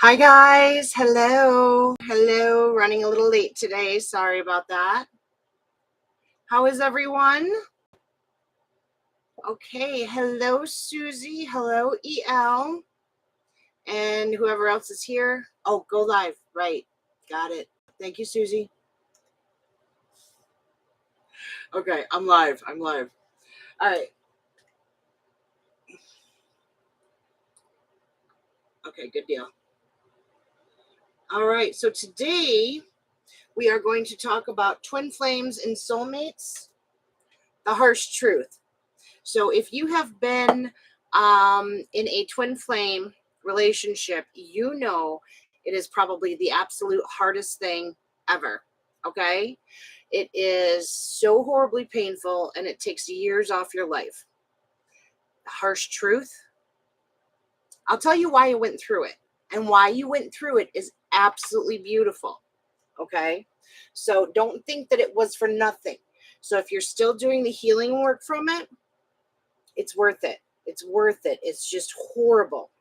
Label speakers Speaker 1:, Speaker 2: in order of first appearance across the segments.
Speaker 1: Hi guys, hello, running a little late today, sorry about that. How is everyone? Okay, hello Susie, hello EL, and whoever else is here. Oh, go live, right, got it. Thank you, Susie. Okay, I'm live, all right. Okay, good deal. All right, so today we are going to talk about twin flames and soulmates, the harsh truth. So if you have been in a twin flame relationship, you know it is probably the absolute hardest thing ever. Okay? It is so horribly painful and it takes years off your life. The harsh truth. I'll tell you why you went through it. And why you went through it is absolutely beautiful. Okay? So don't think that it was for nothing. So if you're still doing the healing work from it, it's worth it. It's worth it. It's just horrible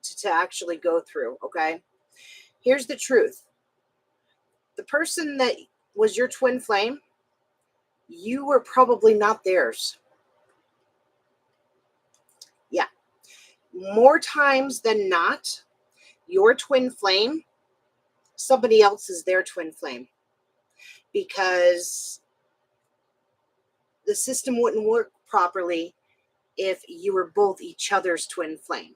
Speaker 1: to actually go through, okay? Here's the truth. The person that was your twin flame, you were probably not theirs. Yeah. More times than not, your twin flame, somebody else is their twin flame. Because the system wouldn't work properly if you were both each other's twin flame.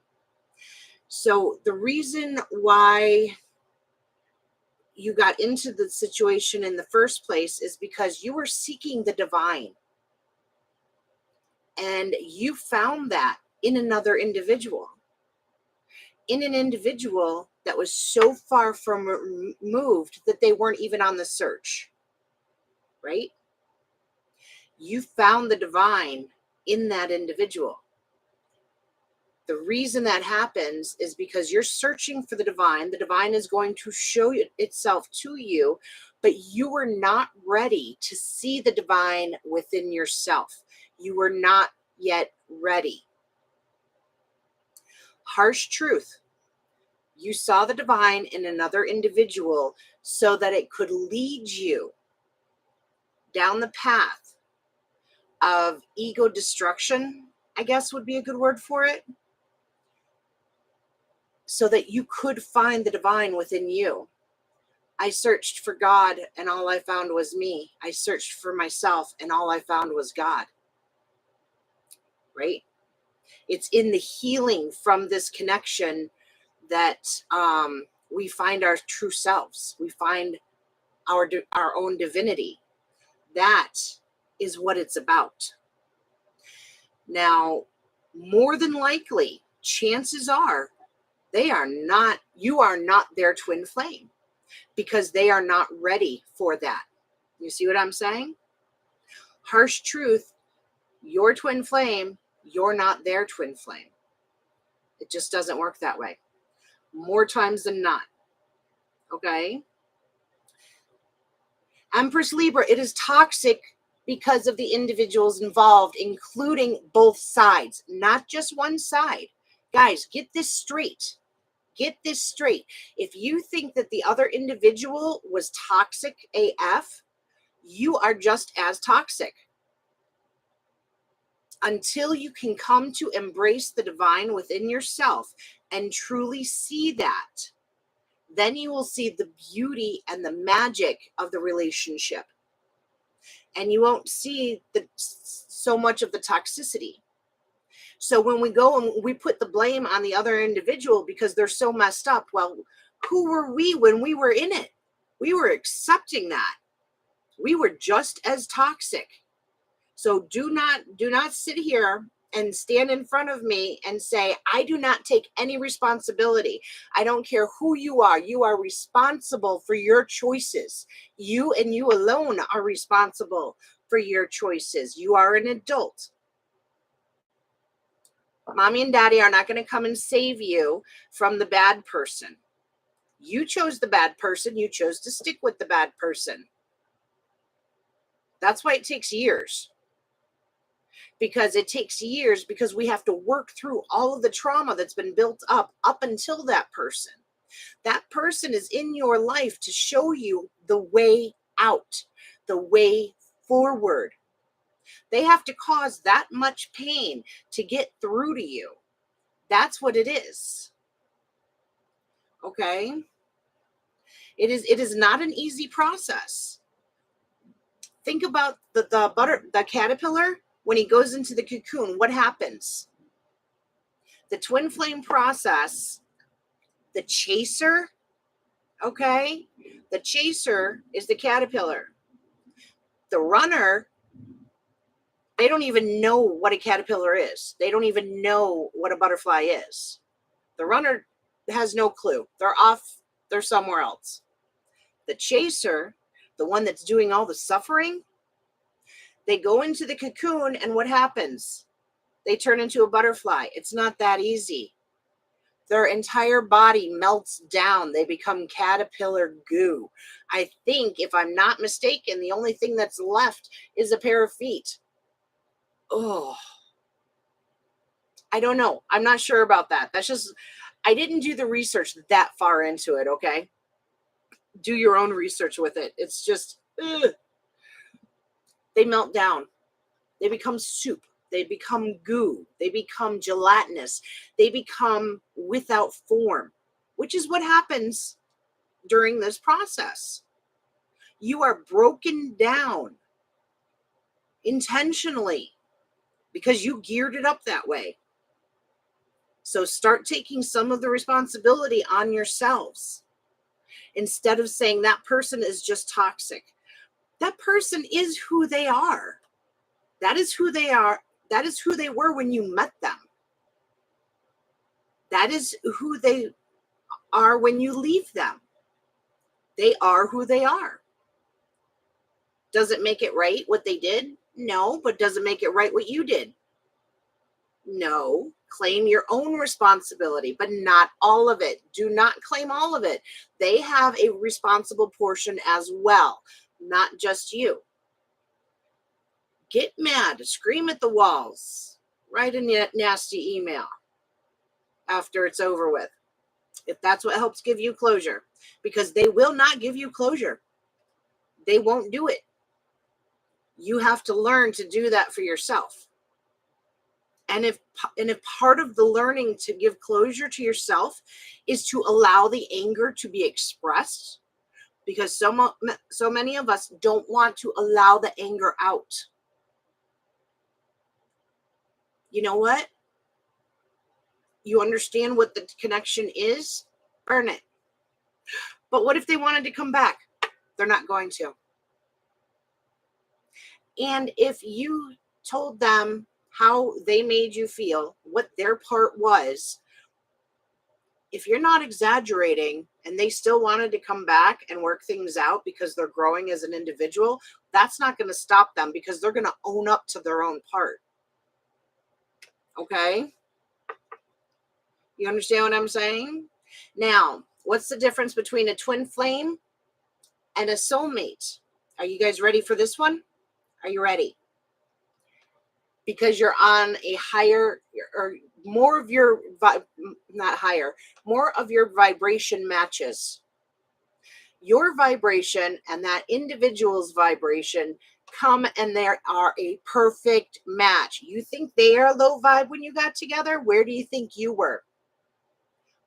Speaker 1: So the reason why you got into the situation in the first place is because you were seeking the divine. And you found that in another individual. In an individual that was so far from removed that they weren't even on the search. Right? You found the divine in that individual. The reason that happens is because you're searching for the divine. The divine is going to show itself to you, but you were not ready to see the divine within yourself. You were not yet ready. Harsh truth. You saw the divine in another individual so that it could lead you down the path of ego destruction, I guess would be a good word for it. So that you could find the divine within you. I searched for God and all I found was me. I searched for myself and all I found was God. Right? It's in the healing from this connection that we find our true selves. We find our own divinity. That is what it's about. Now, more than likely, chances are you are not their twin flame because they are not ready for that. You see what I'm saying? Harsh truth, your twin flame, you're not their twin flame. It just doesn't work that way. More times than not. Okay? Empress Libra, it is toxic because of the individuals involved, including both sides, not just one side. Guys, get this straight. Get this straight. If you think that the other individual was toxic AF, you are just as toxic. Until you can come to embrace the divine within yourself and truly see that, then you will see the beauty and the magic of the relationship. And you won't see so much of the toxicity. So when we go and we put the blame on the other individual because they're so messed up, well, who were we when we were in it? We were accepting that. We were just as toxic. So do not sit here and stand in front of me and say, I do not take any responsibility. I don't care who you are. You are responsible for your choices. You and you alone are responsible for your choices. You are an adult. Mommy and daddy are not going to come and save you from the bad person. You chose the bad person. You chose to stick with the bad person. That's why it takes years. Because it takes years because we have to work through all of the trauma that's been built up until that person. That person is in your life to show you the way out, the way forward. They have to cause that much pain to get through to you. That's what it is. Okay? It is not an easy process. Think about the caterpillar when he goes into the cocoon. What happens? The twin flame process, the chaser, okay? The chaser is the caterpillar. The runner, they don't even know what a caterpillar is. They don't even know what a butterfly is. The runner has no clue. They're off, they're somewhere else. The chaser, the one that's doing all the suffering, they go into the cocoon, and what happens? They turn into a butterfly. It's not that easy. Their entire body melts down. They become caterpillar goo. I think, if I'm not mistaken, the only thing that's left is a pair of feet. Oh, I don't know. I'm not sure about that. That's just, I didn't do the research that far into it, okay? Do your own research with it. It's just, ugh. They melt down. They become soup. They become goo. They become gelatinous. They become without form, which is what happens during this process. You are broken down intentionally because you geared it up that way. So start taking some of the responsibility on yourselves. Instead of saying that person is just toxic. That person is who they are. That is who they are. That is who they were when you met them. That is who they are when you leave them. They are who they are. Does it make it right what they did? No, but does it make it right what you did? No. Claim your own responsibility, but not all of it. Do not claim all of it. They have a responsible portion as well, not just you. Get mad, scream at the walls, write a nasty email after it's over with, if that's what helps give you closure, because they will not give you closure. They won't do it. You have to learn to do that for yourself. And if part of the learning to give closure to yourself is to allow the anger to be expressed, because so many of us don't want to allow the anger out. You know what? You understand what the connection is? Burn it. But what if they wanted to come back? They're not going to. And if you told them how they made you feel, what their part was, if you're not exaggerating and they still wanted to come back and work things out because they're growing as an individual, that's not going to stop them, because they're going to own up to their own part. Okay? You understand what I'm saying? Now, what's the difference between a twin flame and a soulmate? Are you guys ready for this one? Are you ready? Because you're on a higher, or more of your, not higher, more of your vibration matches. Your vibration and that individual's vibration come, and they are a perfect match. You think they are low vibe when you got together? Where do you think you were?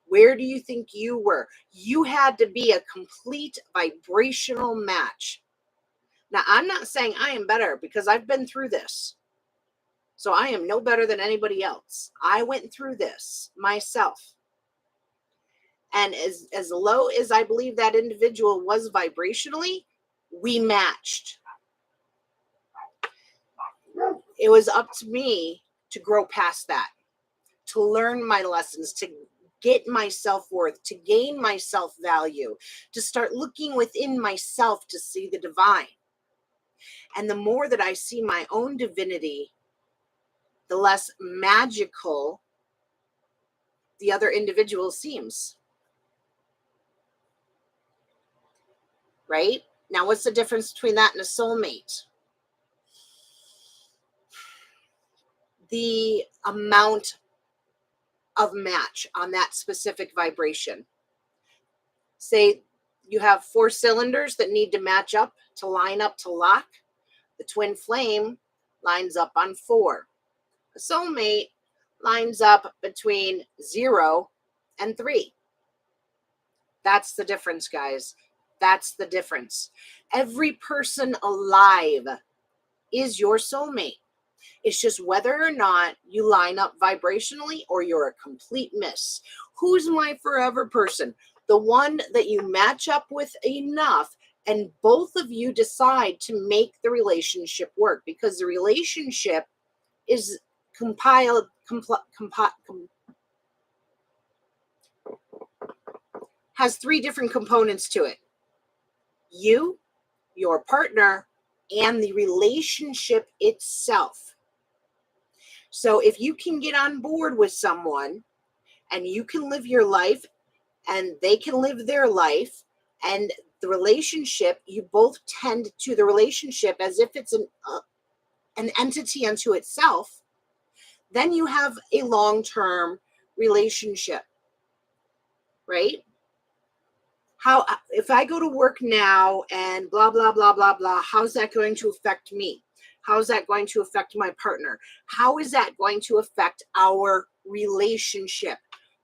Speaker 1: Where do you think you were? You had to be a complete vibrational match. Now, I'm not saying I am better, because I've been through this. So I am no better than anybody else. I went through this myself. And as low as I believe that individual was vibrationally, we matched. It was up to me to grow past that, to learn my lessons, to get my self-worth, to gain my self-value, to start looking within myself to see the divine. And the more that I see my own divinity, the less magical the other individual seems. Right? Now, what's the difference between that and a soulmate? The amount of match on that specific vibration. Say you have 4 cylinders that need to match up to line up to lock. The twin flame lines up on 4. A soulmate lines up between 0 and 3. That's the difference, guys. That's the difference. Every person alive is your soulmate. It's just whether or not you line up vibrationally or you're a complete miss. Who's my forever person? The one that you match up with enough and both of you decide to make the relationship work, because the relationship is has 3 different components to it. You, your partner, and the relationship itself. So if you can get on board with someone and you can live your life and they can live their life, and the relationship, you both tend to the relationship as if it's an entity unto itself, then you have a long-term relationship, right? How, if I go to work now and blah, blah, blah, blah, blah, how's that going to affect me? How's that going to affect my partner? How is that going to affect our relationship?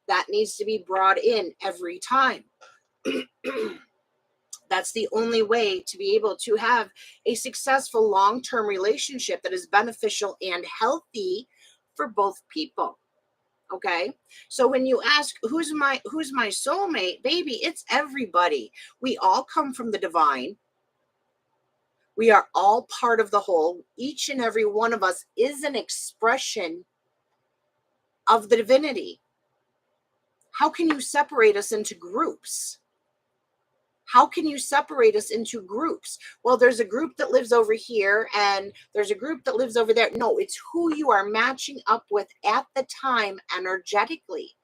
Speaker 1: That needs to be brought in every time. That's the only way to be able to have a successful long-term relationship that is beneficial and healthy for both people. Okay, so when you ask who's my soulmate, baby, it's everybody. We all come from the divine. We are all part of the whole. Each and every one of us is an expression of the divinity. How can you separate us into groups? How can you separate us into groups? Well, there's a group that lives over here and there's a group that lives over there. No, it's who you are matching up with at the time energetically.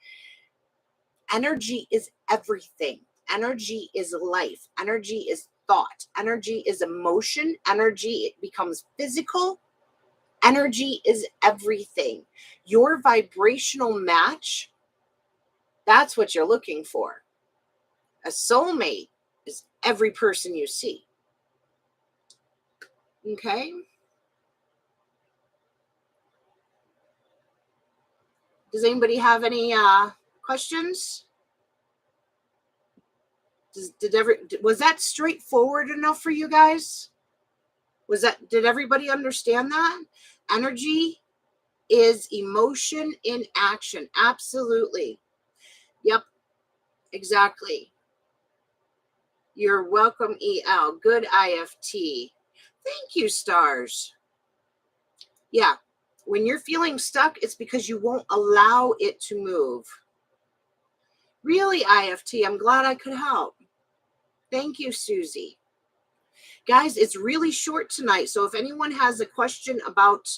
Speaker 1: Energy is everything. Energy is life. Energy is thought. Energy is emotion. Energy, it becomes physical. Energy is everything. Your vibrational match, that's what you're looking for. A soulmate is every person you see. Okay? Does anybody have any questions? Was that straightforward enough for you guys? Did everybody understand that? Energy is emotion in action. Absolutely. Yep, exactly. You're welcome, EL. Good IFT. Thank you, stars. Yeah, when you're feeling stuck, it's because you won't allow it to move. Really, IFT, I'm glad I could help. Thank you, Susie. Guys, it's really short tonight, so if anyone has a question about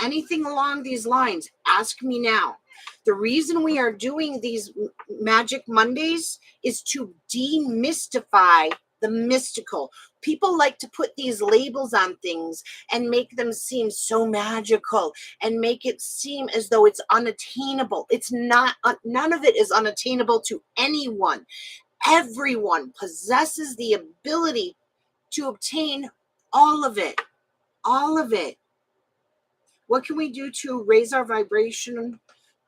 Speaker 1: anything along these lines, ask me now. The reason we are doing these Magic Mondays is to demystify the mystical. People like to put these labels on things and make them seem so magical and make it seem as though it's unattainable. It's not. None of it is unattainable to anyone. Everyone possesses the ability to obtain all of it. All of it. What can we do to raise our vibration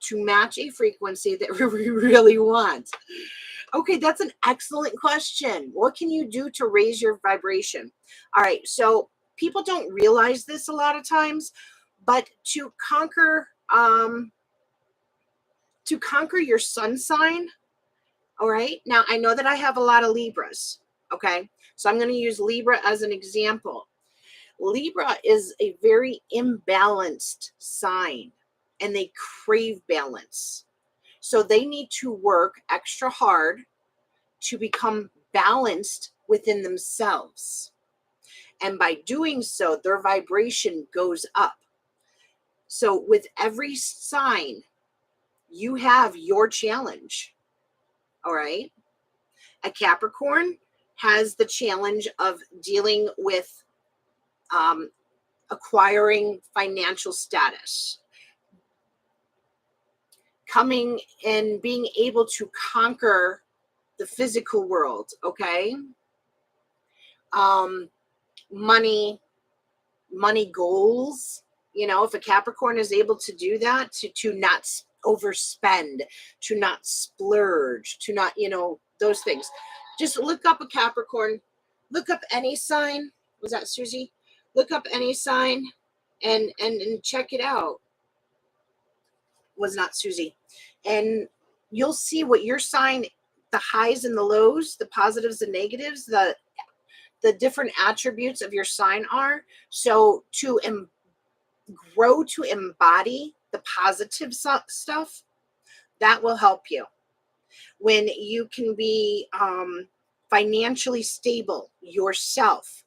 Speaker 1: to match a frequency that we really want? Okay, that's an excellent question. What can you do to raise your vibration? All right, so people don't realize this a lot of times, but to conquer your sun sign, all right? Now, I know that I have a lot of Libras, okay? So I'm going to use Libra as an example. Libra is a very imbalanced sign and they crave balance. So they need to work extra hard to become balanced within themselves. And by doing so, their vibration goes up. So with every sign, you have your challenge. All right. A Capricorn has the challenge of dealing with acquiring financial status, coming and being able to conquer the physical world, okay? Money goals. You know, if a Capricorn is able to do that, to not overspend, to not splurge, to not, you know, those things. Just look up a Capricorn, look up any sign. Was that Susie? Look up any sign and check it out. Was not Susie. And you'll see what your sign, the highs and the lows, the positives and negatives, the different attributes of your sign are. So to grow to embody the positive stuff, that will help you. When you can be financially stable yourself,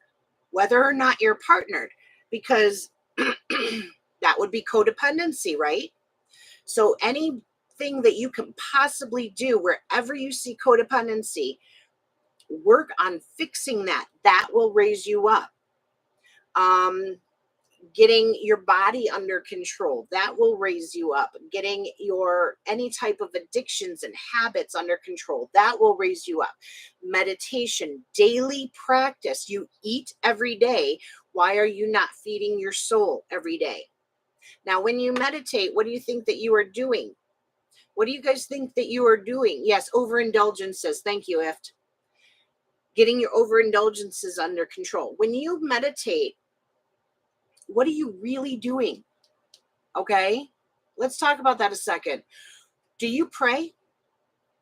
Speaker 1: whether or not you're partnered, because that would be codependency, right? So anything that you can possibly do, wherever you see codependency, work on fixing that. That will raise you up. Getting your body under control, that will raise you up. Getting your any type of addictions and habits under control, that will raise you up. Meditation, daily practice. You eat every day. Why are you not feeding your soul every day? Now, when you meditate, what do you think that you are doing? What do you guys think that you are doing? Yes, overindulgences. Thank you, Ift. Getting your overindulgences under control. When you meditate, what are you really doing? Okay, let's talk about that a second. Do you pray?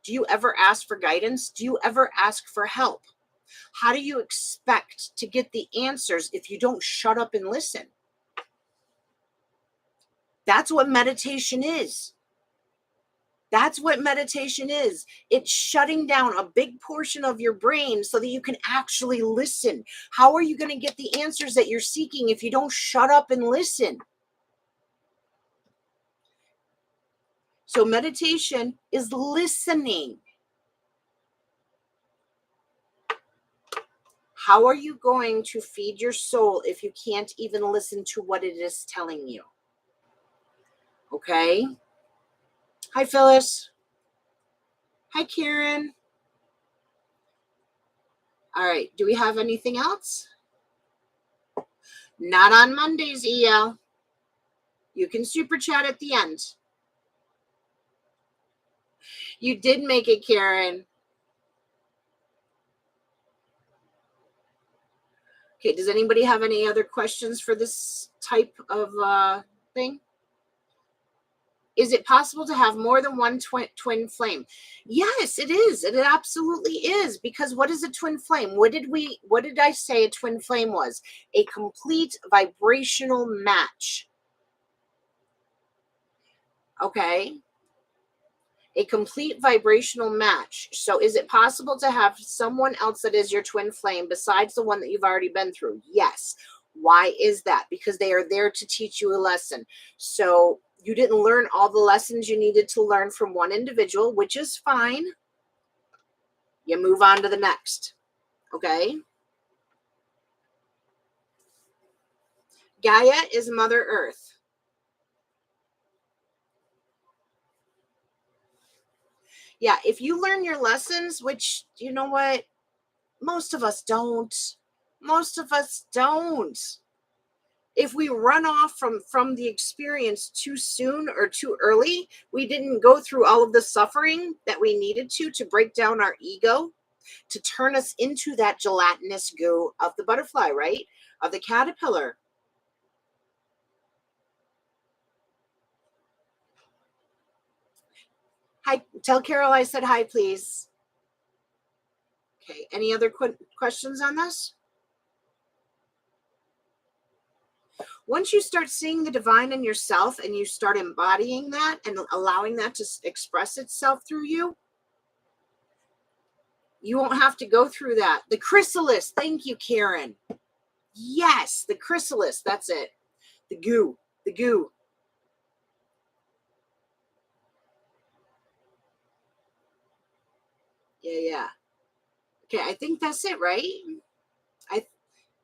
Speaker 1: Do you ever ask for guidance? Do you ever ask for help? How do you expect to get the answers if you don't shut up and listen? That's what meditation is. That's what meditation is. It's shutting down a big portion of your brain so that you can actually listen. How are you going to get the answers that you're seeking if you don't shut up and listen? So meditation is listening. How are you going to feed your soul if you can't even listen to what it is telling you? Okay. Hi, Phyllis. Hi, Karen. All right. Do we have anything else? Not on Mondays, EL. You can super chat at the end. You did make it, Karen. Okay. Does anybody have any other questions for this type of thing? Is it possible to have more than one twin flame? Yes, it is. It absolutely is. Because what is a twin flame? What did I say a twin flame was? A complete vibrational match. Okay. A complete vibrational match. So is it possible to have someone else that is your twin flame besides the one that you've already been through? Yes. Why is that? Because they are there to teach you a lesson. So you didn't learn all the lessons you needed to learn from one individual, which is fine. You move on to the next. Okay. Gaia is Mother Earth. Yeah, if you learn your lessons, which, you know what, most of us don't. Most of us don't. If we run off from the experience too soon or too early, we didn't go through all of the suffering that we needed to break down our ego, to turn us into that gelatinous goo of the butterfly, right? Of the caterpillar. Hi, tell Carol I said hi, please. Okay, any other questions on this? Once you start seeing the divine in yourself and you start embodying that and allowing that to express itself through you, you won't have to go through that. The chrysalis. Thank you, Karen. Yes, the chrysalis. That's it. The goo. The goo. Yeah. Okay, I think that's it, right?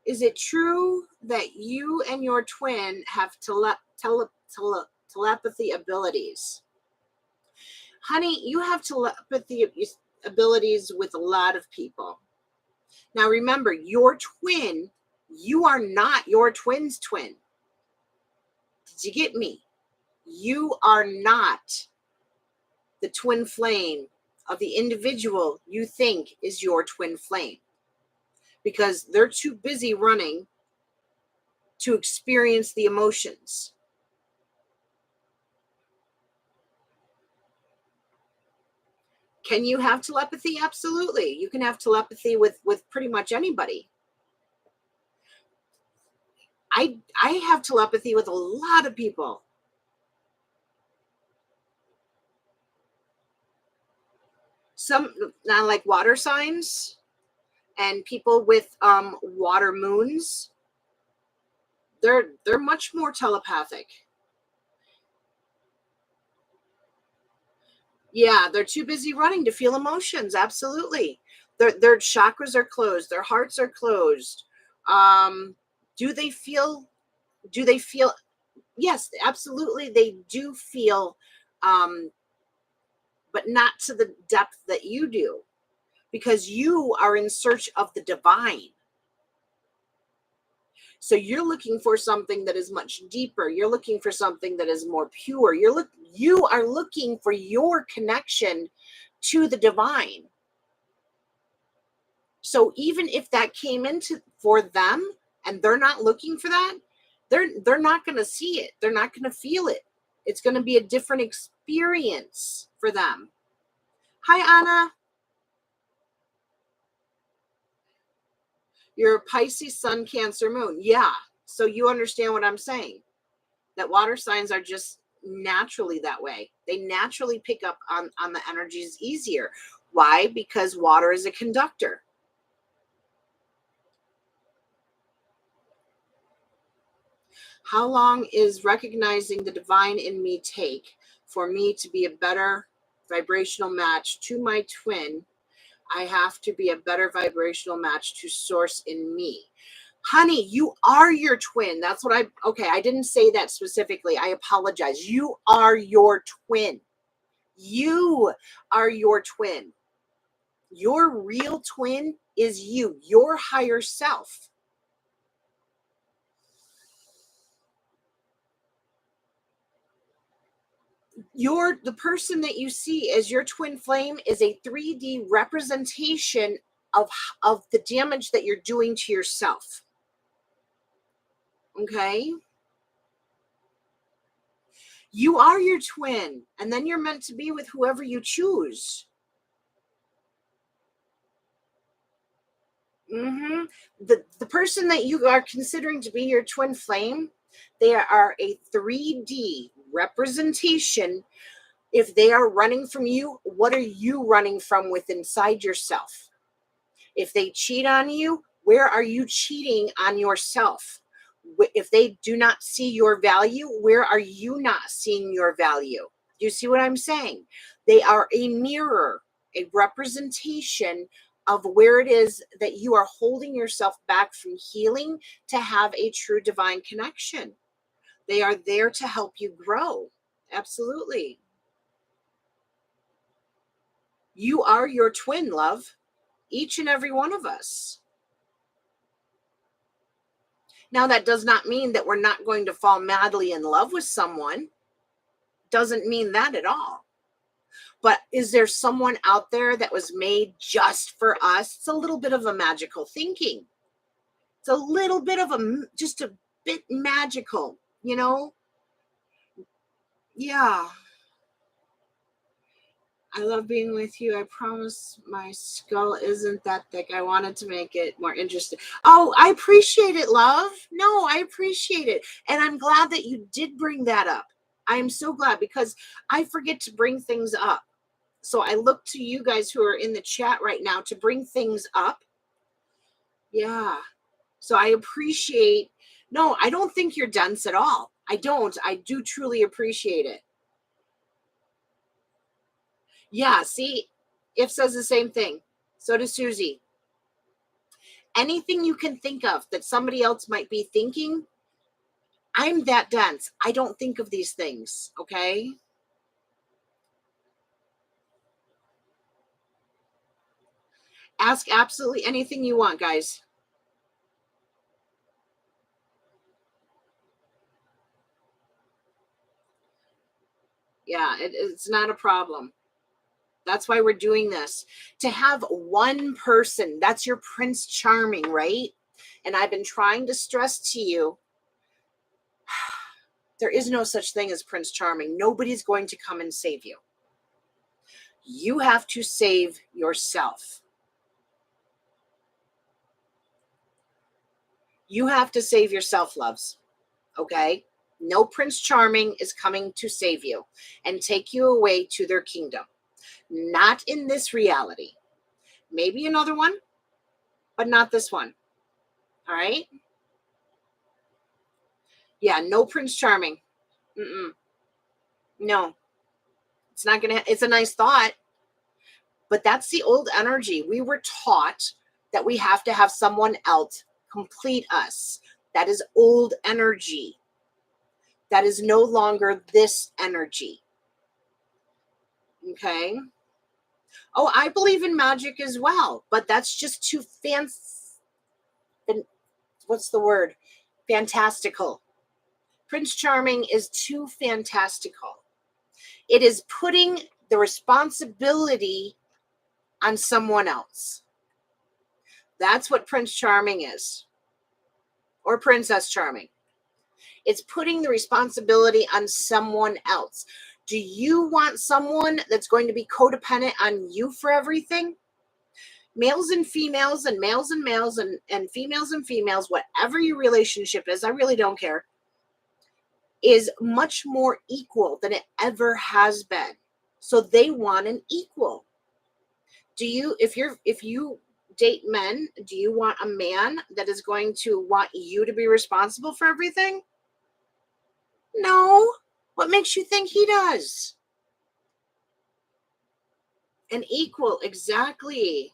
Speaker 1: Is it true that you and your twin have telepathy abilities? Honey, you have telepathy abilities with a lot of people. Now remember, your twin, you are not your twin's twin. Did you get me? You are not the twin flame of the individual you think is your twin flame, because they're too busy running to experience the emotions. Can you have telepathy? Absolutely. You can have telepathy with pretty much anybody. I have telepathy with a lot of people. Some like water signs and people with water moons. They're much more telepathic. Yeah, they're too busy running to feel emotions. Absolutely. Their chakras are closed, their hearts are closed. Do they feel yes, absolutely they do feel, but not to the depth that you do, because you are in search of the divine. So you're looking for something that is much deeper. You're looking for something that is more pure. You are looking for your connection to the divine. So even if that came into for them and they're not looking for that, they're not going to see it. They're not going to feel it. It's going to be a different experience for them. Hi, Anna. You're a Pisces, Sun, Cancer, Moon. Yeah. So you understand what I'm saying. That water signs are just naturally that way. They naturally pick up on the energies easier. Why? Because water is a conductor. How long is recognizing the divine in me take for me to be a better vibrational match to my twin? I have to be a better vibrational match to source in me. Honey, you are your twin. That's what I didn't say that specifically. I apologize. You are your twin. You are your twin. Your real twin is you, your higher self. The person that you see as your twin flame is a 3D representation of the damage that you're doing to yourself. Okay? You are your twin, and then you're meant to be with whoever you choose. The person that you are considering to be your twin flame, they are a 3D representation. If they are running from you, what are you running from within inside yourself? If they cheat on you, where are you cheating on yourself? If they do not see your value, where are you not seeing your value? Do you see what I'm saying? They are a mirror, a representation of where it is that you are holding yourself back from healing to have a true divine connection. They are there to help you grow. Absolutely. You are your twin, love. Each and every one of us. Now, that does not mean that we're not going to fall madly in love with someone. Doesn't mean that at all. But is there someone out there that was made just for us? It's a little bit of a magical thinking. It's a little bit of just a bit magical, you know? Yeah. I love being with you. I promise my skull isn't that thick. I wanted to make it more interesting. Oh, I appreciate it, love. No, I appreciate it. And I'm glad that you did bring that up. I am so glad, because I forget to bring things up. So I look to you guys who are in the chat right now to bring things up. Yeah. So I appreciate. No, I don't think you're dense at all. I don't. I do truly appreciate it. Yeah, see, If says the same thing. So does Susie. Anything you can think of that somebody else might be thinking, I'm that dense. I don't think of these things, okay? Ask absolutely anything you want, guys. Yeah, it's not a problem. That's why we're doing this. To have one person, that's your Prince Charming, right? And I've been trying to stress to you, there is no such thing as Prince Charming. Nobody's going to come and save you. You have to save yourself. You have to save yourself, loves. Okay? No Prince Charming is coming to save you and take you away to their kingdom. Not in this reality. Maybe another one, but not this one. All right? Yeah, no Prince Charming. No. It's not going to, it's a nice thought, but that's the old energy. We were taught that we have to have someone else complete us. That is old energy. That is no longer this energy. Okay? Oh, I believe in magic as well, but that's just too fancy. What's the word? Fantastical. Prince Charming is too fantastical. It is putting the responsibility on someone else. That's what Prince Charming is. Or Princess Charming. It's putting the responsibility on someone else. Do you want someone that's going to be codependent on you for everything? Males and females and males and males and females and females, whatever your relationship is, I really don't care, is much more equal than it ever has been. So they want an equal. Do you, if you date men, do you want a man that is going to want you to be responsible for everything? No. What makes you think he does? An equal, exactly.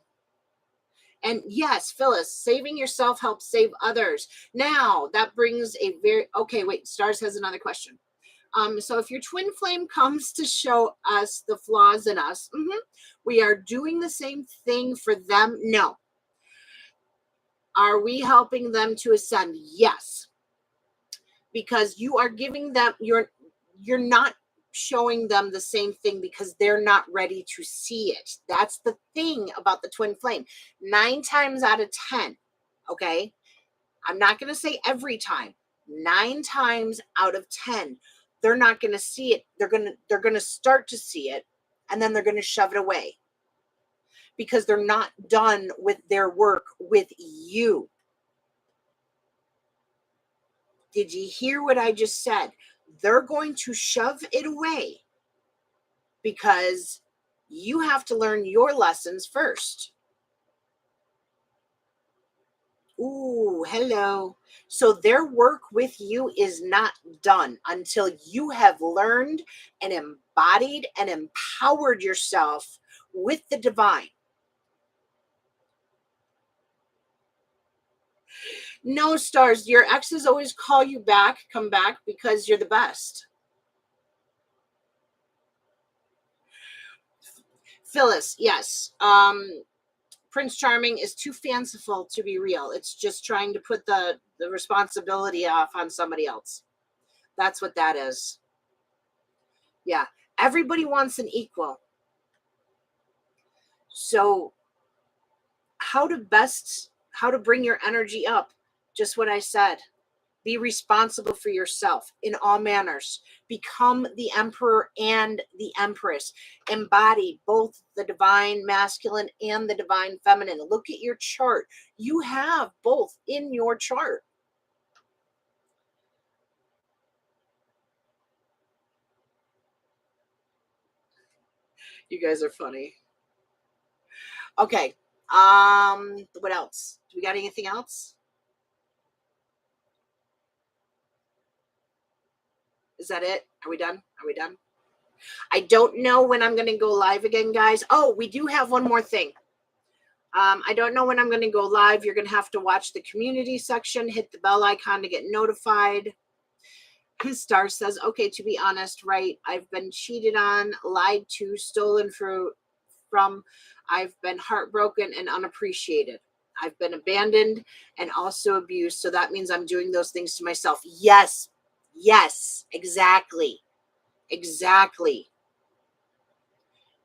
Speaker 1: And yes, Phyllis, saving yourself helps save others. Now, that brings a very, okay, wait, Stars has another question. So if your twin flame comes to show us the flaws in us, we are doing the same thing for them? No. Are we helping them to ascend? Yes. Because you are giving them, you're not showing them the same thing because they're not ready to see it. That's the thing about the twin flame. 9 times out of 10, okay? I'm not going to say every time. 9 times out of 10, they're not going to see it. They're going to start to see it, and then they're going to shove it away because they're not done with their work with you. Did you hear what I just said? They're going to shove it away because you have to learn your lessons first. Ooh, hello. So their work with you is not done until you have learned and embodied and empowered yourself with the divine. No, Stars, your exes always call you back, come back because you're the best. Phyllis, yes. Prince Charming is too fanciful to be real. It's just trying to put the responsibility off on somebody else. That's what that is. Yeah. Everybody wants an equal. So how to bring your energy up? Just what I said. Be responsible for yourself in all manners. Become the emperor and the empress. Embody both the divine masculine and the divine feminine. Look at your chart. You have both in your chart. You guys are funny. Okay. What else? Do we got anything else? Is that it? Are we done? Are we done? I don't know when I'm going to go live again, guys. Oh, we do have one more thing. I don't know when I'm going to go live. You're going to have to watch the community section, hit the bell icon to get notified. His Star says, okay, to be honest, right, I've been cheated on, lied to, stolen from. I've been heartbroken and unappreciated. I've been abandoned and also abused. So that means I'm doing those things to myself. Yes. Yes. Exactly. Exactly.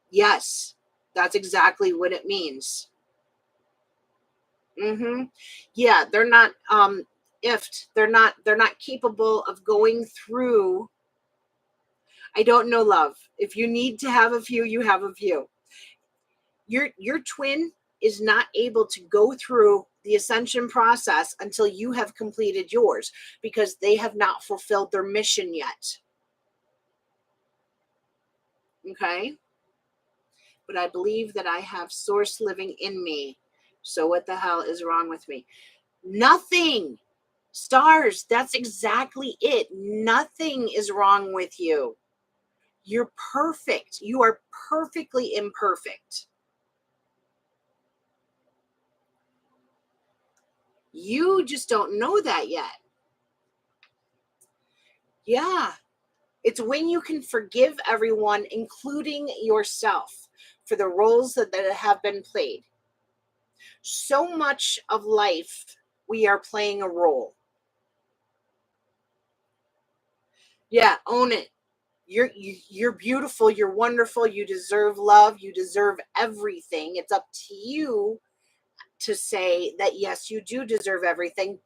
Speaker 1: Yes. That's exactly what it means. Yeah, they're not they're not capable of going through. I don't know, love. If you need to have a few, you have a few. Your twin is not able to go through the ascension process until you have completed yours, because they have not fulfilled their mission yet. Okay? But I believe that I have source living in me. So what the hell is wrong with me? Nothing. Stars, that's exactly it. Nothing is wrong with you. You're perfect. You are perfectly imperfect. You just don't know that yet. Yeah. It's when you can forgive everyone, including yourself, for the roles that have been played. So much of life, we are playing a role. Yeah, own it. You're beautiful. You're wonderful. You deserve love. You deserve everything. It's up to you to say that, yes, you do deserve everything,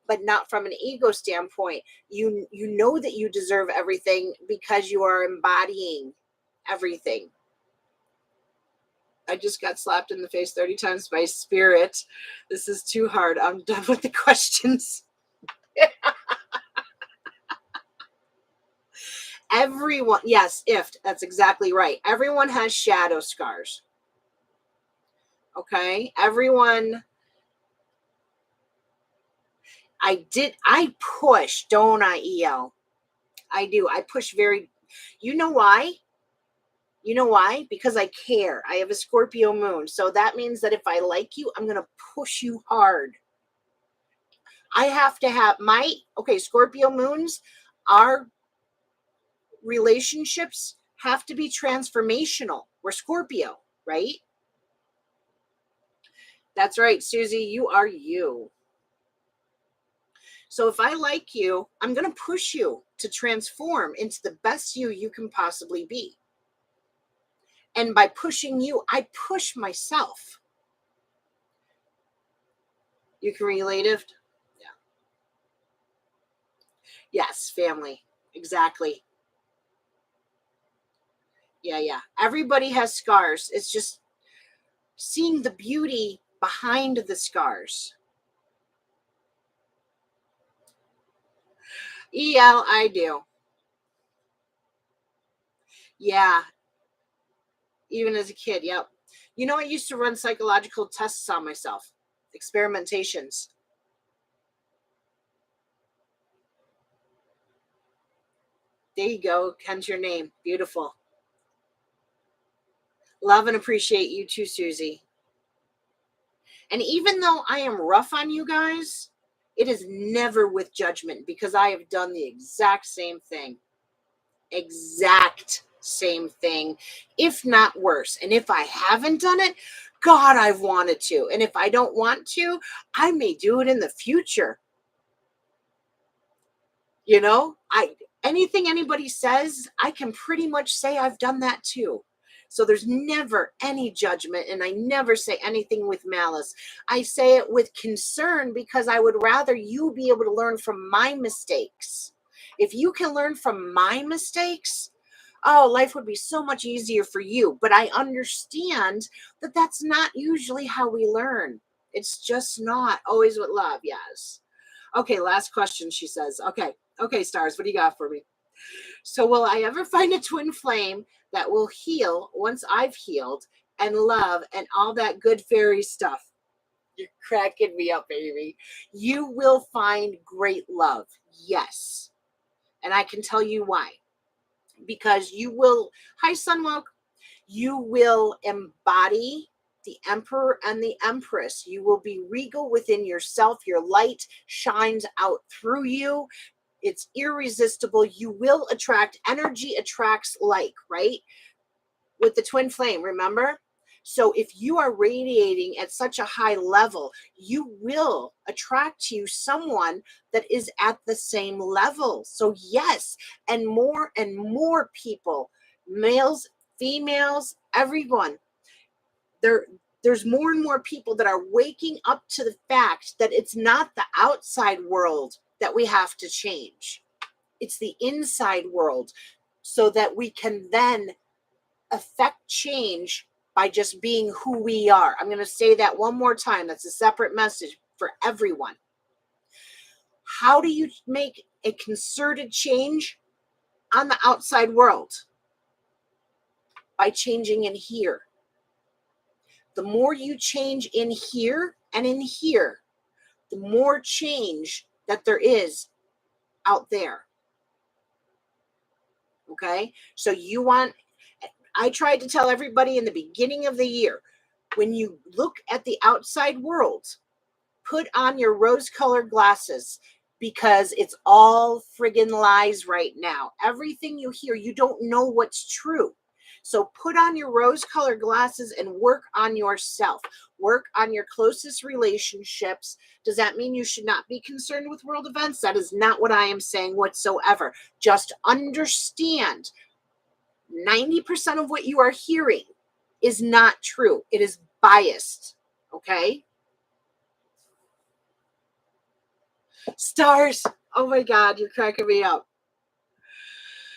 Speaker 1: but not from an ego standpoint. You know that you deserve everything because you are embodying everything. I just got slapped in the face 30 times by spirit. This is too hard. I'm done with the questions. Everyone, yes, that's exactly right. Everyone has shadow scars. Okay? Everyone. I push, don't I, EL? I do. I push very, you know why? You know why? Because I care. I have a Scorpio moon. So that means that if I like you, I'm going to push you hard. I have to have Scorpio moons, our relationships have to be transformational. We're Scorpio, right? That's right, Susie. You are you. So if I like you, I'm going to push you to transform into the best you can possibly be. And by pushing you, I push myself. You can relate it? Yeah. Yes, family. Exactly. Yeah. Everybody has scars. It's just seeing the beauty behind the scars. EL, I do. Yeah. Even as a kid, yep. You know, I used to run psychological tests on myself, experimentations. There you go. Ken's your name. Beautiful. Love and appreciate you too, Susie. And even though I am rough on you guys, it is never with judgment, because I have done the exact same thing. Exact same thing, if not worse. And if I haven't done it, God, I've wanted to. And if I don't want to, I may do it in the future. You know, anything anybody says, I can pretty much say I've done that too. So there's never any judgment, and I never say anything with malice. I say it with concern, because I would rather you be able to learn from my mistakes. If you can learn from my mistakes, oh, life would be so much easier for you. But I understand that that's not usually how we learn. It's just not always with love. Yes. Okay, last question, she says. Okay, stars, what do you got for me? So will I ever find a twin flame that will heal once I've healed, and love and all that good fairy stuff? You're cracking me up, baby. You will find great love. Yes. And I can tell you why. Because you will, hi Sunwalk, you will embody the emperor and the empress. You will be regal within yourself. Your light shines out through you. It's irresistible. You will attract, energy attracts like, right? With the twin flame, remember? So if you are radiating at such a high level, you will attract to you someone that is at the same level. So yes, and more people, males, females, everyone, there's more and more people that are waking up to the fact that it's not the outside world that we have to change. It's the inside world, so that we can then affect change by just being who we are. I'm going to say that one more time. That's a separate message for everyone. How do you make a concerted change on the outside world? By changing in here. The more you change in here and in here, the more change that there is out there. Okay? So I tried to tell everybody in the beginning of the year, when you look at the outside world, put on your rose-colored glasses, because it's all friggin' lies right now. Everything you hear, you don't know what's true. So put on your rose-colored glasses and work on yourself. Work on your closest relationships. Does that mean you should not be concerned with world events? That is not what I am saying whatsoever. Just understand 90% of what you are hearing is not true. It is biased. Okay? Stars. Oh my God, you're cracking me up.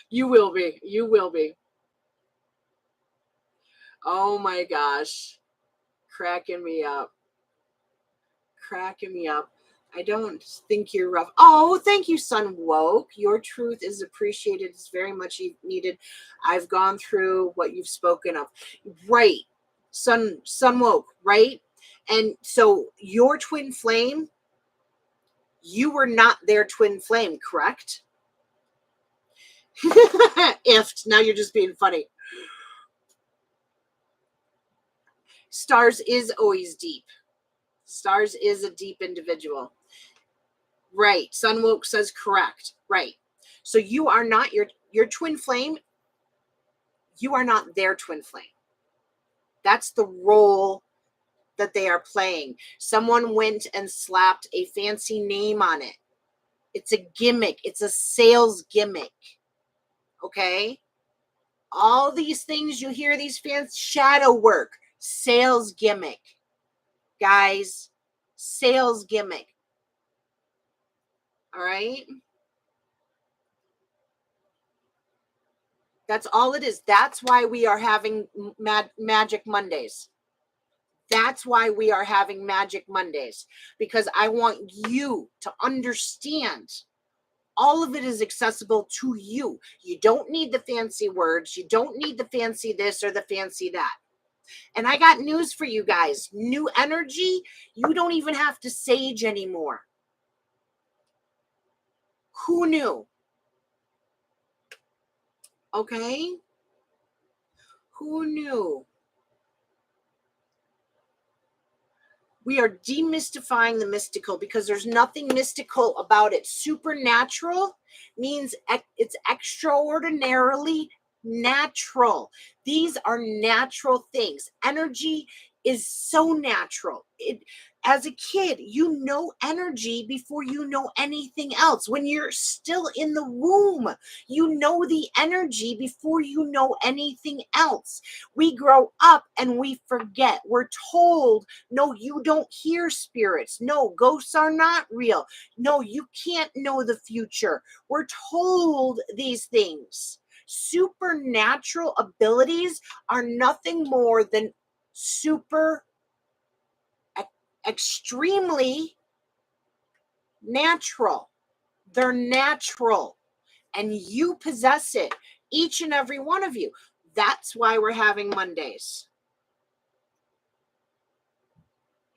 Speaker 1: You will be. You will be. Oh my gosh. Cracking me up. Cracking me up. I don't think you're rough. Oh, thank you, Sun Woke. Your truth is appreciated. It's very much needed. I've gone through what you've spoken of. Right. Sun Woke, right? And so your twin flame, you were not their twin flame, correct? If now you're just being funny. Stars is always deep. Stars is a deep individual. Right. Sunwoke says correct. Right. So you are not your twin flame. You are not their twin flame. That's the role that they are playing. Someone went and slapped a fancy name on it. It's a gimmick. It's a sales gimmick. Okay? All these things you hear, these fans, shadow work, sales gimmick. Guys, sales gimmick. All right? That's all it is. That's why we are having Magic Mondays. That's why we are having Magic Mondays. Because I want you to understand all of it is accessible to you. You don't need the fancy words. You don't need the fancy this or the fancy that. And I got news for you guys. New energy, you don't even have to sage anymore. Who knew? Okay? Who knew? We are demystifying the mystical because there's nothing mystical about it. Supernatural means it's extraordinarily natural. These are natural things. Energy is so natural. As a kid, you know energy before you know anything else. When you're still in the womb, you know the energy before you know anything else. We grow up and we forget. We're told, no, you don't hear spirits. No, ghosts are not real. No, you can't know the future. We're told these things. Supernatural abilities are nothing more than extremely natural. They're natural. And you possess it. Each and every one of you. That's why we're having Mondays.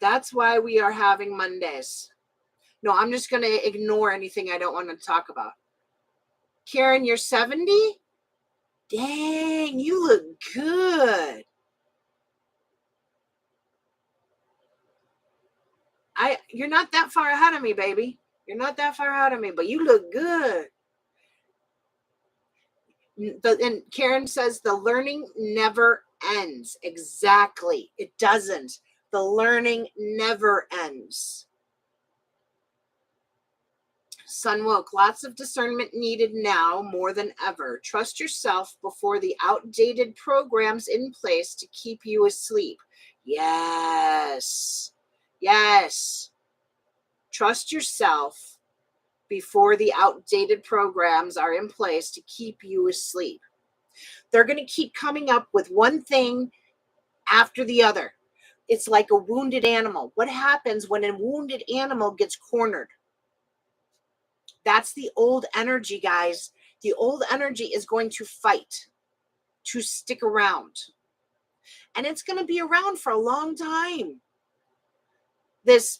Speaker 1: That's why we are having Mondays. No, I'm just going to ignore anything I don't want to talk about. Karen, you're 70? Dang, you look good. You're not that far ahead of me, baby. You're not that far ahead of me, but you look good. And Karen says the learning never ends. Exactly. It doesn't. The learning never ends. Sunwoke, lots of discernment needed now more than ever. Trust yourself before the outdated programs in place to keep you asleep. Yes. Yes. Trust yourself before the outdated programs are in place to keep you asleep. They're going to keep coming up with one thing after the other. It's like a wounded animal. What happens when a wounded animal gets cornered? That's the old energy, guys. The old energy is going to fight to stick around. And it's going to be around for a long time. This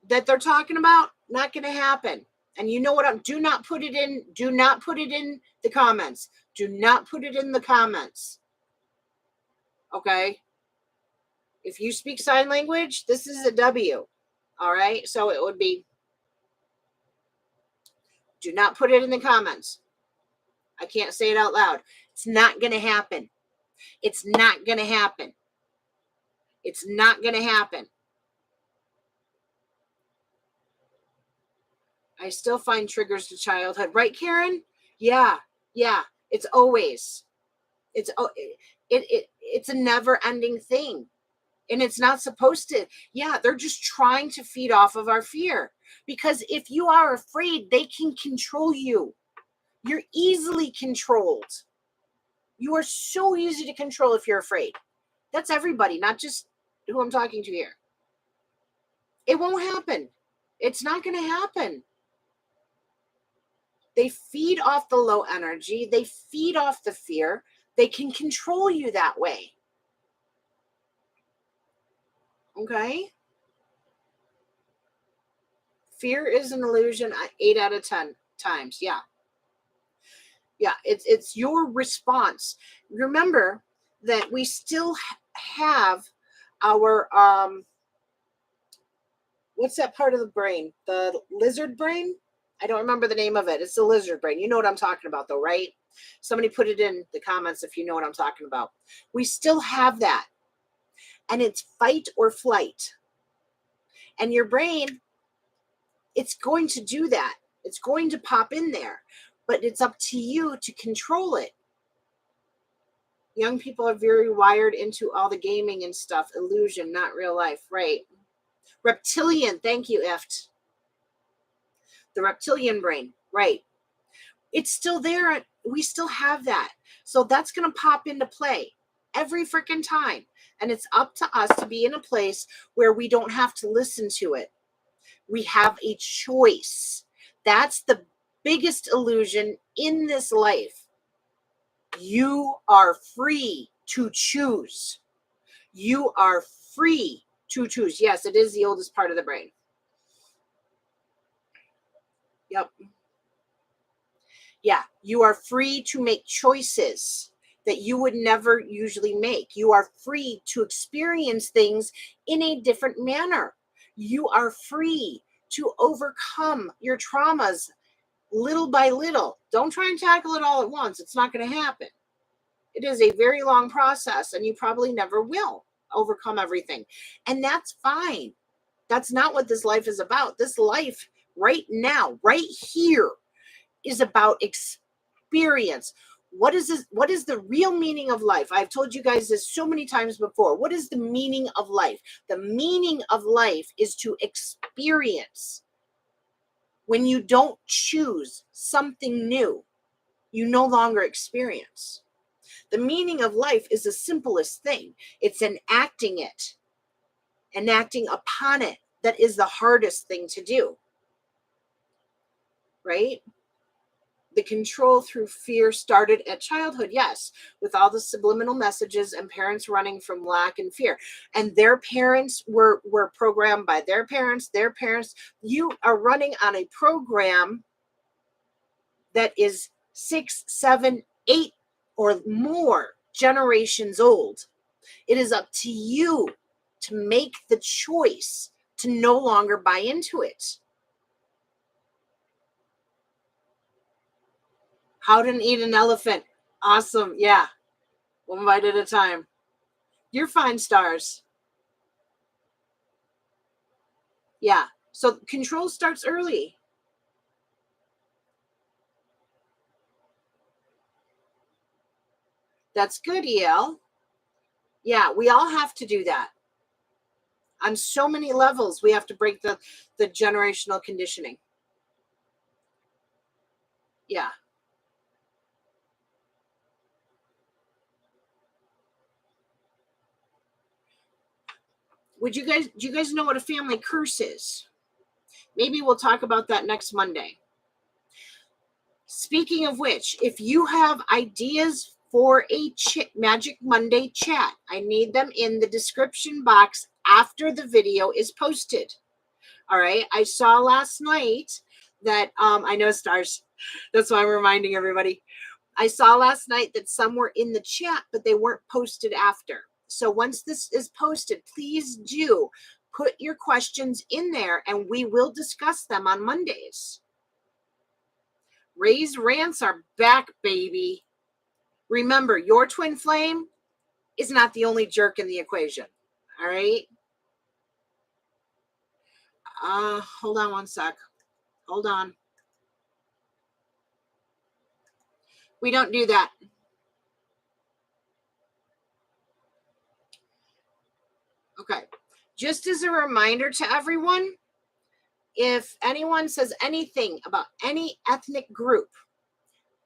Speaker 1: that they're talking about, not going to happen. And you know what? Do not put it in the comments. Do not put it in the comments. Okay? If you speak sign language, this is a W. All right? So it would be, do not put it in the comments. I can't say it out loud. It's not going to happen. It's not going to happen. It's not going to happen. I still find triggers to childhood. Right, Karen? Yeah. It's always. It's a never-ending thing. And it's not supposed to. Yeah, they're just trying to feed off of our fear. Because if you are afraid, they can control you. You're easily controlled. You are so easy to control if you're afraid. That's everybody, not just who I'm talking to here. It won't happen. It's not going to happen. They feed off the low energy. They feed off the fear. They can control you that way. Okay? Fear is an illusion 8 out of 10 times. Yeah. Yeah, it's your response. Remember that we still have our what's that part of the brain? The lizard brain? I don't remember the name of it. It's the lizard brain. You know what I'm talking about though, right? Somebody put it in the comments if you know what I'm talking about. We still have that. And it's fight or flight. And your brain, it's going to do that. It's going to pop in there. But it's up to you to control it. Young people are very wired into all the gaming and stuff. Illusion, not real life. Right. Reptilian. Thank you, Eft. The reptilian brain. Right. It's still there. We still have that. So that's going to pop into play every freaking time. And it's up to us to be in a place where we don't have to listen to it. We have a choice. That's the biggest illusion in this life. You are free to choose. You are free to choose. Yes, it is the oldest part of the brain. Yep. Yeah, you are free to make choices that you would never usually make. You are free to experience things in a different manner. You are free to overcome your traumas little by little. Don't try and tackle it all at once. It's not going to happen. It is a very long process, and you probably never will overcome everything. And that's fine. That's not what this life is about. This life right now, right here, is about experience. What is this? What is the real meaning of life? I've told you guys this so many times before. What is the meaning of life? The meaning of life is to experience. When you don't choose something new, you no longer experience. The meaning of life is the simplest thing. It's enacting it, enacting upon it. That is the hardest thing to do. Right? The control through fear started at childhood, yes, with all the subliminal messages and parents running from lack and fear. And their parents were programmed by their parents. You are running on a program that is 6, 7, 8 or more generations old. It is up to you to make the choice to no longer buy into it. How to eat an elephant. Awesome. Yeah. One bite at a time. You're fine, stars. Yeah. So control starts early. That's good, EL. Yeah, we all have to do that. On so many levels, we have to break the generational conditioning. Yeah. Do you guys know what a family curse is? Maybe we'll talk about that next Monday. Speaking of which, if you have ideas for a Magic Monday chat, I need them in the description box after the video is posted. All right. I saw last night that I know stars. That's why I'm reminding everybody. I saw last night that some were in the chat, but they weren't posted after. So once this is posted, please do put your questions in there and we will discuss them on Mondays. Ray's rants are back, baby. Remember, your twin flame is not the only jerk in the equation. All right. Hold on one sec. Hold on. We don't do that. Okay. Just as a reminder to everyone, if anyone says anything about any ethnic group,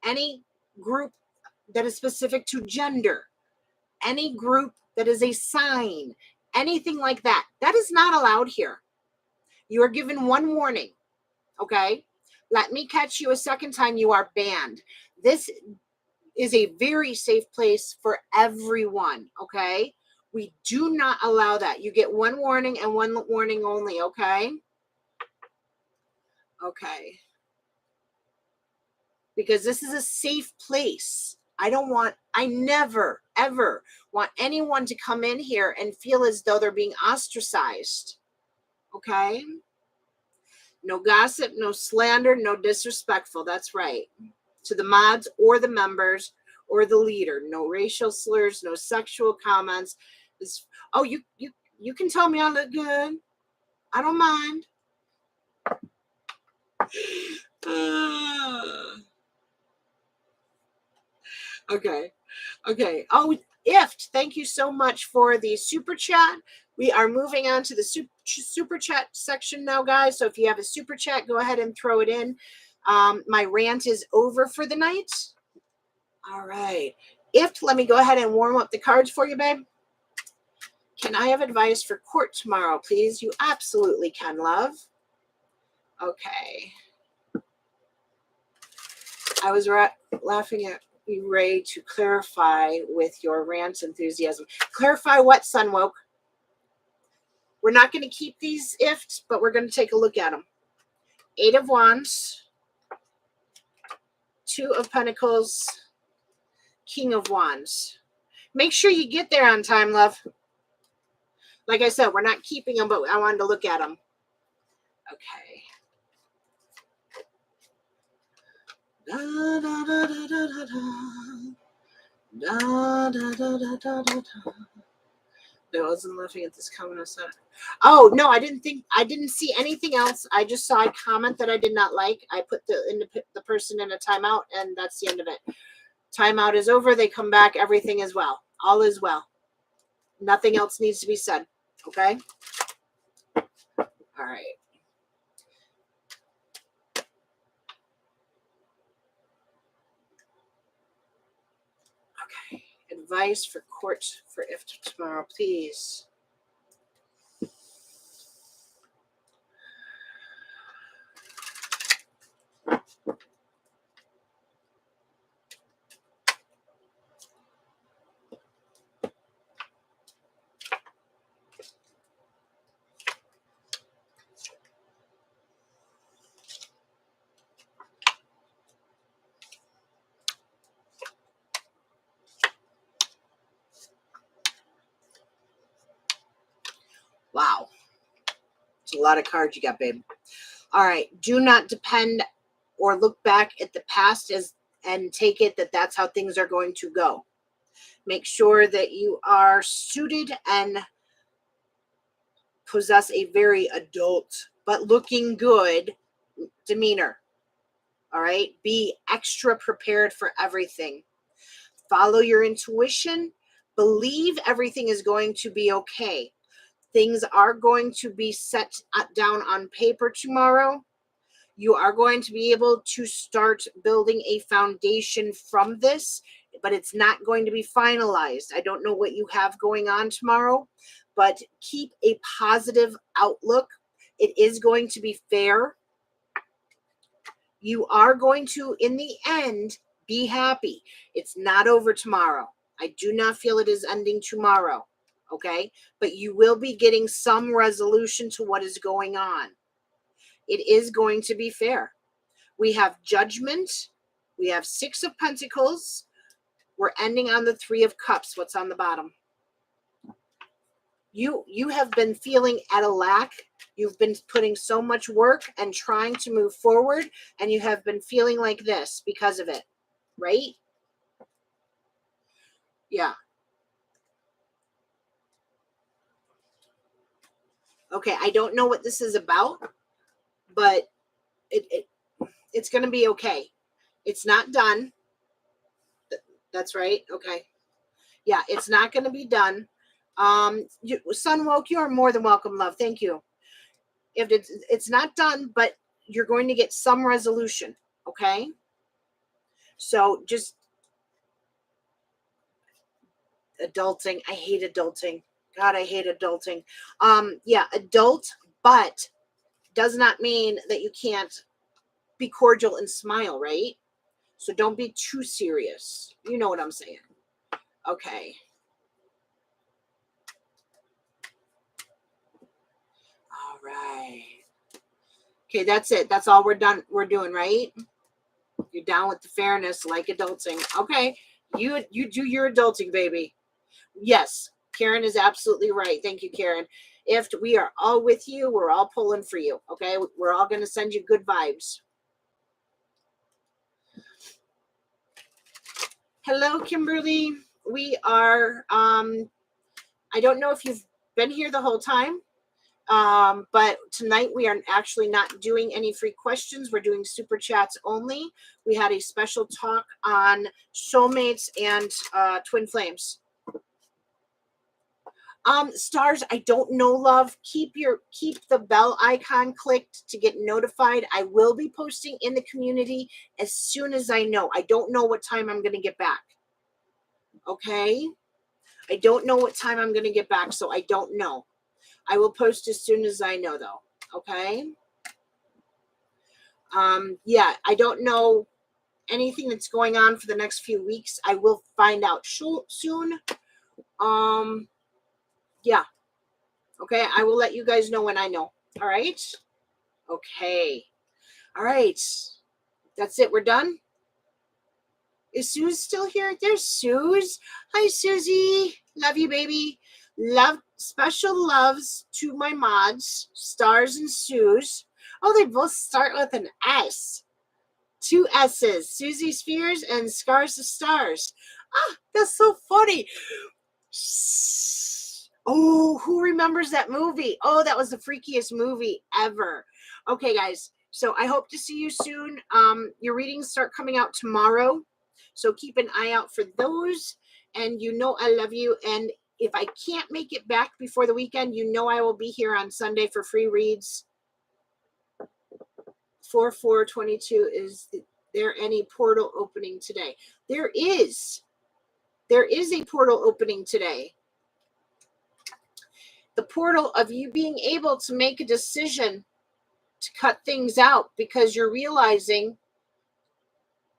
Speaker 1: any group that is specific to gender, any group that is a sign, anything like that, that is not allowed here. You are given one warning. Okay? Let me catch you a second time, you are banned. This is a very safe place for everyone. Okay? We do not allow that. You get one warning and one warning only. Okay? Okay. Because this is a safe place. I never, ever want anyone to come in here and feel as though they're being ostracized. Okay? No gossip, no slander, no disrespectful. That's right. To the mods or the members or the leader. No racial slurs, no sexual comments. You can tell me I look good. I don't mind. Okay. Oh, Ift, thank you so much for the super chat. We are moving on to the super chat section now, guys. So if you have a super chat, go ahead and throw it in. My rant is over for the night. All right. Ift, let me go ahead and warm up the cards for you, babe. Can I have advice for court tomorrow, please? You absolutely can, love. Okay. I was laughing at you, Ray, to clarify with your rant enthusiasm. Clarify what, Sunwoke? We're not going to keep these ifs, but we're going to take a look at them. 8 of Wands, 2 of Pentacles, King of Wands. Make sure you get there on time, love. Like I said, we're not keeping them, but I wanted to look at them. Okay. Da, da, da, da, da, da, da. Da, da, da, da, da, da. I wasn't laughing at this comment. Oh no, I didn't see anything else. I just saw a comment that I did not like. I put the person in a timeout, and that's the end of it. Timeout is over. They come back. Everything is well. All is well. Nothing else needs to be said. Okay. All right. Okay. Advice for court for if tomorrow, please. Wow. It's a lot of cards you got, babe. All right. Do not depend or look back at the past and take it that that's how things are going to go. Make sure that you are suited and possess a very adult but looking good demeanor. All right. Be extra prepared for everything. Follow your intuition. Believe everything is going to be okay. Things are going to be set down on paper tomorrow. You are going to be able to start building a foundation from this, but it's not going to be finalized. I don't know what you have going on tomorrow, but keep a positive outlook. It is going to be fair. You are going to, in the end, be happy. It's not over tomorrow. I do not feel it is ending tomorrow, okay? But you will be getting some resolution to what is going on. It is going to be fair. We have Judgment. We have Six of Pentacles. We're ending on the Three of Cups. What's on the bottom? You have been feeling at a lack. You've been putting so much work and trying to move forward, and you have been feeling like this because of it, right? Yeah. Okay, I don't know what this is about, but it's going to be okay. It's not done. That's right. Okay. Yeah, it's not going to be done. Sun Woke, you are more than welcome, love. Thank you. If it's not done, but you're going to get some resolution, okay? So just adulting. I hate adulting. God, I hate adulting. Yeah, adult, but does not mean that you can't be cordial and smile, right? So don't be too serious. You know what I'm saying. Okay. All right. Okay, that's it. That's all we're doing, right? You're down with the fairness, like adulting. Okay. You do your adulting, baby. Yes, Karen is absolutely right. Thank you, Karen. If we are all with you, we're all pulling for you. Okay. We're all going to send you good vibes. Hello, Kimberly. We are, I don't know if you've been here the whole time, but tonight we are actually not doing any free questions. We're doing super chats only. We had a special talk on soulmates and twin flames. Stars, I don't know, love. Keep the bell icon clicked to get notified. I will be posting in the community as soon as I know. I don't know what time I'm going to get back. Okay? I don't know what time I'm going to get back, so I don't know. I will post as soon as I know, though. Okay? Yeah, I don't know anything that's going on for the next few weeks. I will find out soon. Yeah. Okay, I will let you guys know when I know. All right? Okay. All right. That's it. We're done. Is Suze still here? There's Suze. Hi, Susie. Love you, baby. Special loves to my mods, Stars and Suze. Oh, they both start with an S. 2 S's. Susie Spears and Scars of Stars. Ah, that's so funny. Oh, who remembers that movie? Oh, that was the freakiest movie ever. Okay, guys. So I hope to see you soon. Your readings start coming out tomorrow. So keep an eye out for those. And you know I love you. And if I can't make it back before the weekend, you know I will be here on Sunday for free reads. 4422. Is there any portal opening today? There is. There is a portal opening today. The portal of you being able to make a decision to cut things out because you're realizing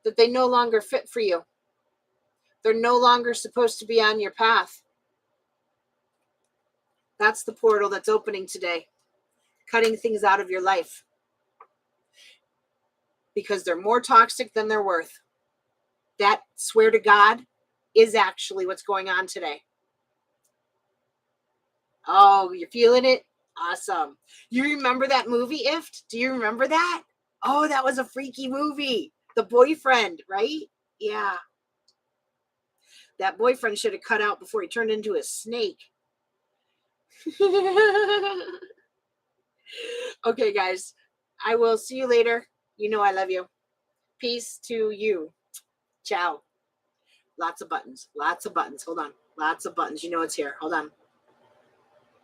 Speaker 1: that they no longer fit for you. They're no longer supposed to be on your path. That's the portal that's opening today. Cutting things out of your life. Because they're more toxic than they're worth. That, swear to God, is actually what's going on today. Oh, you're feeling it? Awesome. You remember that movie, Ift? Do you remember that? Oh, that was a freaky movie. The boyfriend, right? Yeah. That boyfriend should have cut out before he turned into a snake. Okay, guys. I will see you later. You know I love you. Peace to you. Ciao. Lots of buttons. Lots of buttons. Hold on. Lots of buttons. You know it's here. Hold on.